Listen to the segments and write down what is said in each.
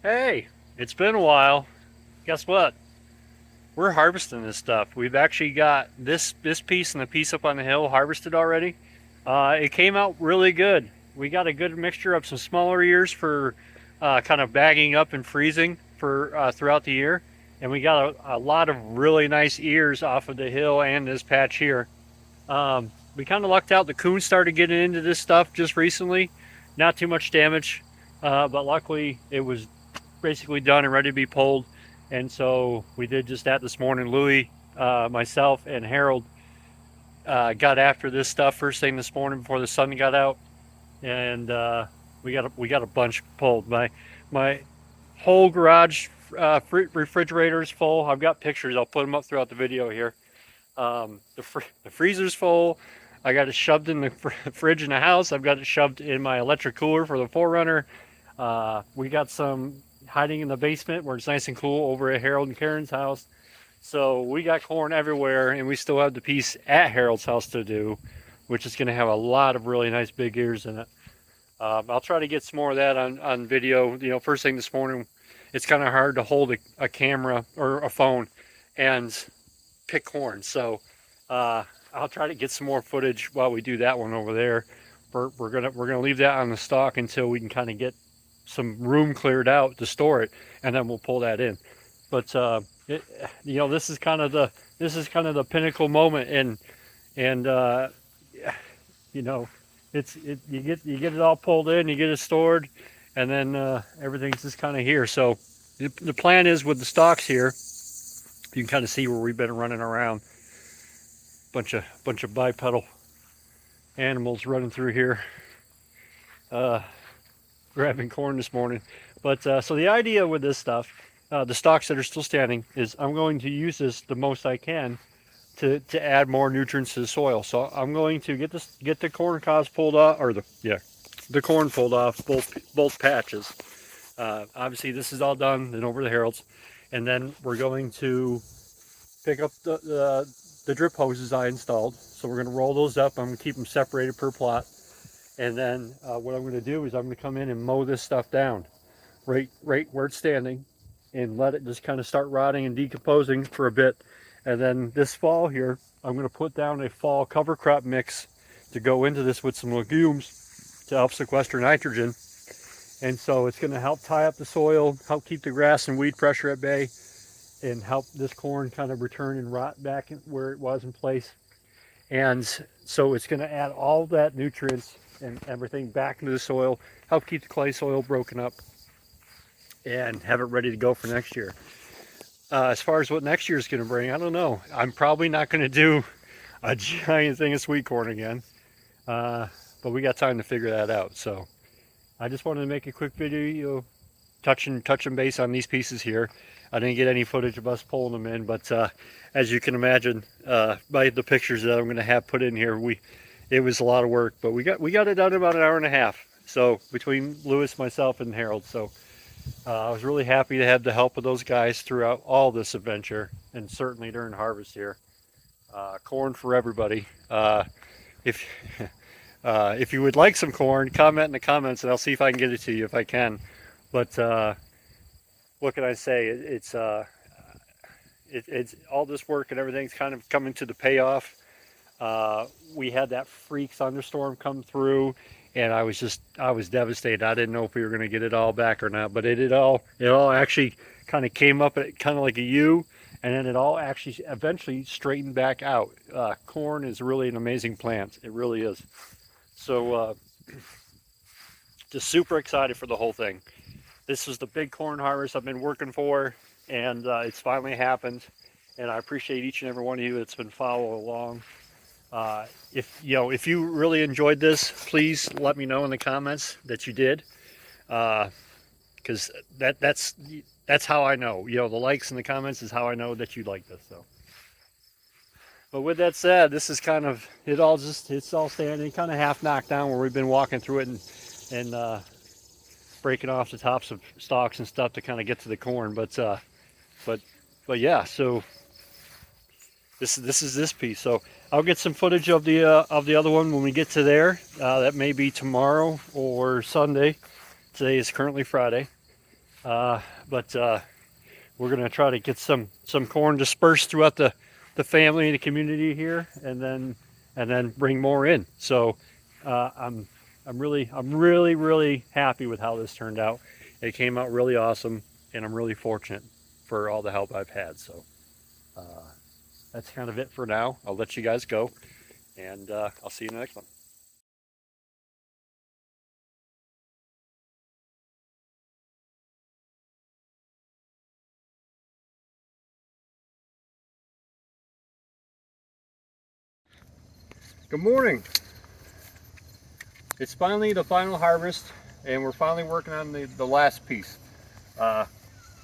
Hey, it's been a while. Guess what? We're harvesting this stuff. We've actually got this piece and the piece up on the hill harvested already. It came out really good. We got a good mixture of some smaller ears for kind of bagging up and freezing for throughout the year, and we got a lot of really nice ears off of the hill and this patch here. We kind of lucked out. The coon started getting into this stuff just recently. Not too much damage, but luckily it was basically done and ready to be pulled. And so we did just that this morning. Louis, myself, and Harold got after this stuff first thing this morning before the sun got out, and we got a bunch pulled. My whole garage refrigerator is full. I've got pictures. I'll put them up throughout the video here. The freezer's full. I got it shoved in the fridge in the house. I've got it shoved in my electric cooler for the Forerunner. We got some hiding in the basement where it's nice and cool over at Harold and Karen's house. So we got corn everywhere, and we still have the piece at Harold's house to do, which is going to have a lot of really nice big ears in it. I'll try to get some more of that on video. You know, first thing this morning, it's kind of hard to hold a camera or a phone and pick corn. So I'll try to get some more footage while we do that one over there. We're gonna leave that on the stalk until we can kind of get some room cleared out to store it, and then we'll pull that in. But this is kind of the pinnacle moment, and you know, you get it all pulled in, you get it stored, and then everything's just kind of here. So the plan is with the stalks here, you can kind of see where we've been running around. Bunch of bipedal animals running through here, uh, grabbing corn this morning. But so the idea with this stuff, the stalks that are still standing, is I'm going to use this the most I can to add more nutrients to the soil. So I'm going to get the corn cobs pulled off, or the corn pulled off both patches. Obviously, this is all done and over the Harolds, and then we're going to pick up the drip hoses I installed. So we're going to roll those up. I'm going to keep them separated per plot. And then what I'm going to do is I'm going to come in and mow this stuff down right where it's standing and let it just kind of start rotting and decomposing for a bit. And then this fall here, I'm going to put down a fall cover crop mix to go into this with some legumes to help sequester nitrogen. And so it's going to help tie up the soil, help keep the grass and weed pressure at bay, and help this corn kind of return and rot back where it was in place. And so it's going to add all that nutrients and everything back into the soil, help keep the clay soil broken up, and have it ready to go for next year. As far as what next year is going to bring, I don't know. I'm probably not going to do a giant thing of sweet corn again, but we got time to figure that out. So I just wanted to make a quick video touching base on these pieces here. I didn't get any footage of us pulling them in, but as you can imagine by the pictures that I'm going to have put in here, it was a lot of work, but we got it done in about an hour and a half. So between Lewis, myself, and Harold, so I was really happy to have the help of those guys throughout all this adventure, and certainly during harvest here. Corn for everybody. If if you would like some corn, comment in the comments, and I'll see if I can get it to you if I can. But what can I say? It's all this work and everything's kind of coming to the payoff. We had that freak thunderstorm come through, and I was devastated. I didn't know if we were going to get it all back or not, but it all actually kind of came up at kind of like a U, and then it all actually eventually straightened back out. Corn is really an amazing plant. It really is. So just super excited for the whole thing. This was the big corn harvest I've been working for, and it's finally happened. And I appreciate each and every one of you that's been following along. If you really enjoyed this, please let me know in the comments that you did, because that's how I know. The likes and the comments is how I know that you like this. So, but with that said, this is kind of it's all standing, kind of half knocked down where we've been walking through it and breaking off the tops of stalks and stuff to kind of get to the corn. But yeah, so this is this piece. So I'll get some footage of the other one when we get to there. That may be tomorrow or Sunday. Today is currently Friday. But we're going to try to get some corn dispersed throughout the family and the community here, and then bring more in. So I'm really happy with how this turned out. It came out really awesome, and I'm really fortunate for all the help I've had. So that's kind of it for now. I'll let you guys go, and I'll see you in the next one. Good morning. It's finally the final harvest, and we're finally working on the last piece.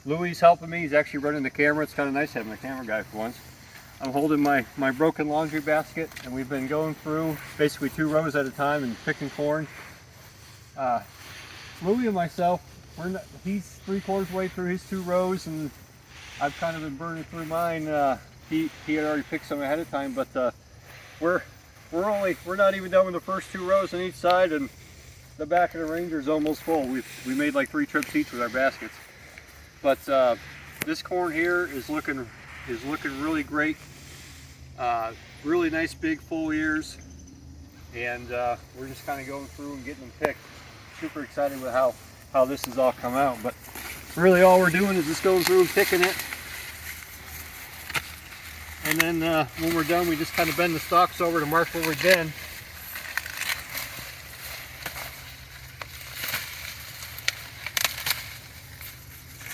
Louis is helping me. He's actually running the camera. It's kind of nice having a camera guy for once. I'm holding my broken laundry basket, and we've been going through basically 2 rows at a time and picking corn. Louis and myself, he's 3/4 way through his 2 rows, and I've kind of been burning through mine. He had already picked some ahead of time, but we're not even done with the first 2 rows on each side, and the back of the Ranger is almost full. We made like 3 trips each with our baskets. But this corn here is looking really great. Really nice big full ears, and we're just kind of going through and getting them picked. Super excited with how this has all come out. But really all we're doing is just going through and picking it. And then when we're done, we just kind of bend the stalks over to mark where we've been.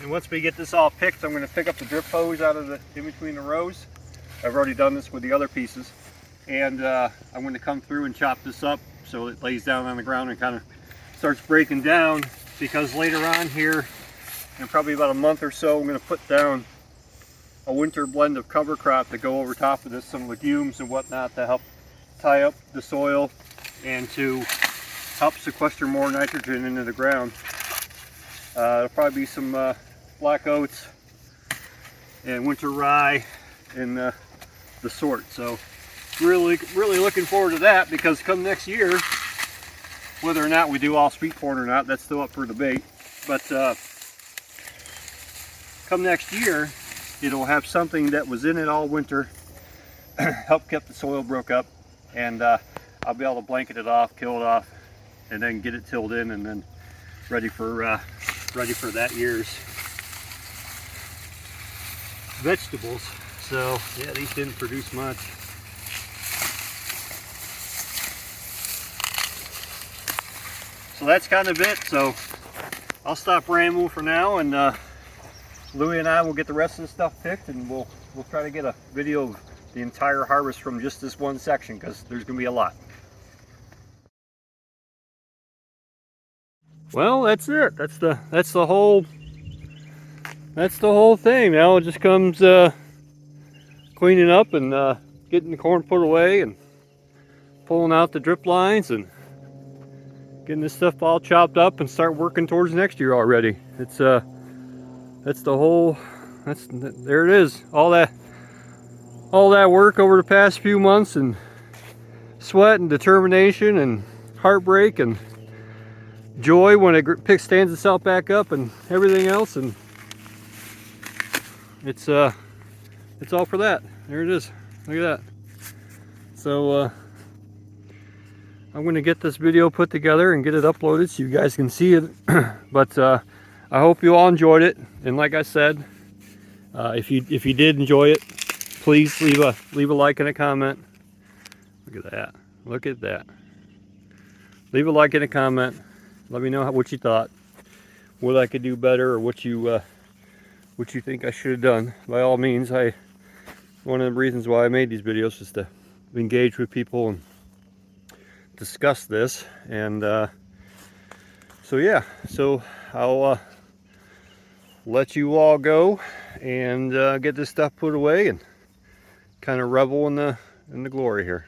And once we get this all picked, I'm going to pick up the drip hose out of in between the rows. I've already done this with the other pieces. And I'm going to come through and chop this up so it lays down on the ground and kind of starts breaking down, because later on here, in probably about a month or so, I'm going to put down a winter blend of cover crop to go over top of this, some legumes and whatnot, to help tie up the soil and to help sequester more nitrogen into the ground. There'll probably be some black oats and winter rye and the sort. So really looking forward to that, because come next year, whether or not we do all sweet corn or not, that's still up for debate. But come next year, it'll have something that was in it all winter, help keep the soil broke up, and I'll be able to blanket it off, kill it off, and then get it tilled in, and then ready for that year's vegetables. So yeah, these didn't produce much. So that's kind of it. So I'll stop rambling for now, and Louis and I will get the rest of the stuff picked, and we'll try to get a video of the entire harvest from just this one section, because there's going to be a lot. Well, that's it. That's the whole thing. Now it just comes cleaning up and getting the corn put away and pulling out the drip lines and getting this stuff all chopped up and start working towards next year already. It's there it is. All that work over the past few months, and sweat and determination and heartbreak and joy when it stands itself back up and everything else, and it's all for that. There it is. Look at that. So I'm going to get this video put together and get it uploaded so you guys can see it. But I hope you all enjoyed it, and like I said, if you did enjoy it, please leave a like and a comment. Look at that. Look at that. Leave a like and a comment. Let me know what you thought, what I could do better, or what you think I should have done. By all means, one of the reasons why I made these videos is to engage with people and discuss this. And so yeah, so I'll let you all go and get this stuff put away and kind of revel in the glory here.